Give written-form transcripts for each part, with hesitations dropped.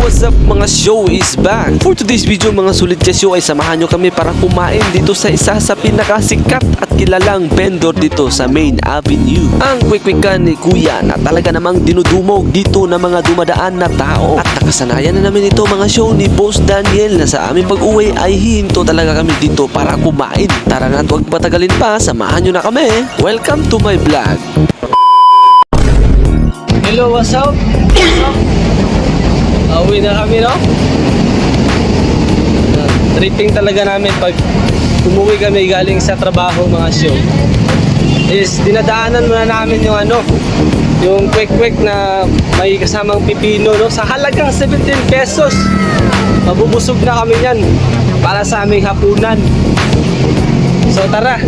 what's up mga show is back. For today's video mga sulit ka show ay samahan nyo kami para kumain dito sa isa sa pinakasikat at kilalang vendor dito sa Main Avenue. Ang kwek-kwekan ni Kuya na talaga namang dinudumog dito na mga dumadaan na tao. At nakasanayan na namin ito mga show ni Boss Daniel na sa aming pag-uwi ay hihinto talaga kami dito para kumain. Tara na at huwag patagalin pa, samahan nyo na kami. Welcome to my vlog. Hello, what's up? Uwi na kami, no? Tripping talaga namin pag umuwi kami galing sa trabaho mga show. Is dinadaanan muna namin yung yung kwek-kwek na may kasamang pipino, no? Sa halagang 17 pesos. Mabubusog na kami yan para sa aming hapunan. So tara,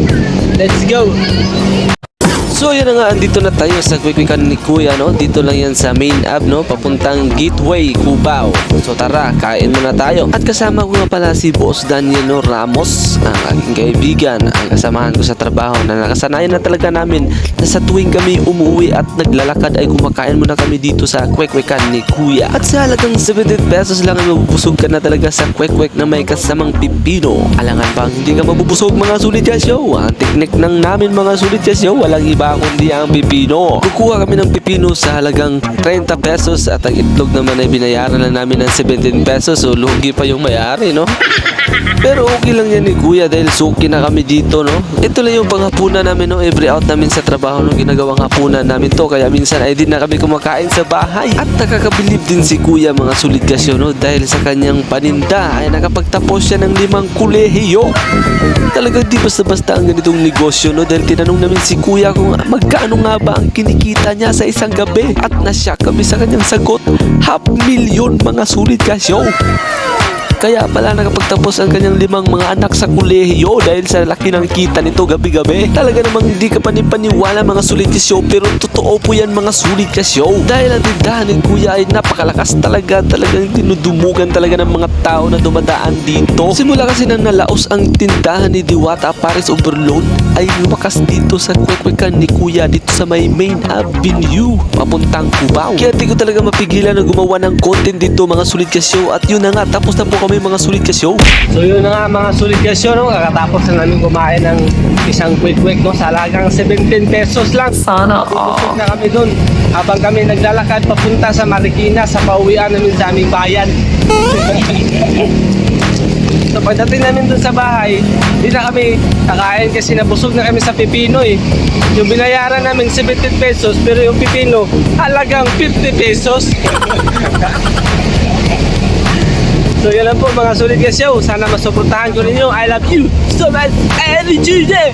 let's go! So yun na nga, andito na tayo sa kwek-kwekan ni Kuya, no? Dito lang yan sa Main Ave, no? Papuntang Gateway, Cubao. So tara, kain muna tayo. At kasama ko nga pala si Boss Daniel, no? Ramos, ang aking kaibigan, ang kasamahan ko sa trabaho na nakasanayan na talaga namin na sa tuwing kami umuwi at naglalakad ay kumakain muna kami dito sa kwek-kwekan ni Kuya. At sa halagang 17 pesos lang ay mabubusog ka na talaga sa kwek-kwek na may kasamang pipino. Alangan bang hindi ka mabubusog mga sulit ya show? Ang teknik ng namin mga sulit ya show, walang iba kundi ang pipino. Kukuha kami ng pipino sa halagang 30 pesos at ang itlog naman ay binayaran na namin ng 17 pesos, so lugi pa yung may-ari, no? Pero okay lang yan ni Kuya dahil suki na kami dito, no? Ito lang yung panghapunan namin, no? Every out namin sa trabaho, no? Ginagawang hapunan namin to, kaya minsan ay din na kami kumakain sa bahay. At nakakabilib din si Kuya mga sulit kasi, no? Dahil sa kanyang paninda ay nakapagtapos siya ng 5 kolehiyo. Talagang di basta-basta ang ganitong negosyo, no? Dahil tinanong namin si Kuya kung magkano nga ba ang kinikita niya sa isang gabi. At nasyak kami sa kanyang sagot, 500,000 mga sulit kasi. Kaya pala nakapagtapos ang kanyang 5 mga anak sa kolehiyo dahil sa laki ng kita nito gabi-gabi. Talaga namang hindi ka panipaniwala mga sulit ka show, pero totoo po yan mga sulit ka show. Dahil ang tindahan ni Kuya ay napakalakas talaga, talagang dinudumugan talaga ng mga tao na dumadaan dito. Simula kasi nang nalaos ang tindahan ni Diwata Paris Overload ay lumakas dito sa kwek-kwekan ni Kuya dito sa may Main Avenue papuntang Cubao. Kaya di ko talaga mapigilan na gumawa ng content dito mga sulit ka show. At yun na nga, tapos na po kami mga sulit ka show. So yun na nga mga sulit ka show, no? Kakatapos na namin kumain ng isang kwek-kwek, no? Sa halagang 17 pesos lang. Sana all. Na kami dun habang kami naglalakad papunta sa Marikina sa pauwian namin sa aming bayan. So pagdating namin dun sa bahay, hindi na kami kakain kasi nabusog na kami sa pipino eh. Yung binayaran namin 17 pesos pero yung pipino halagang 50 pesos. So yun lang po mga sulit ka show. Sana masuportahan ko ninyo. I love you so much every Tuesday.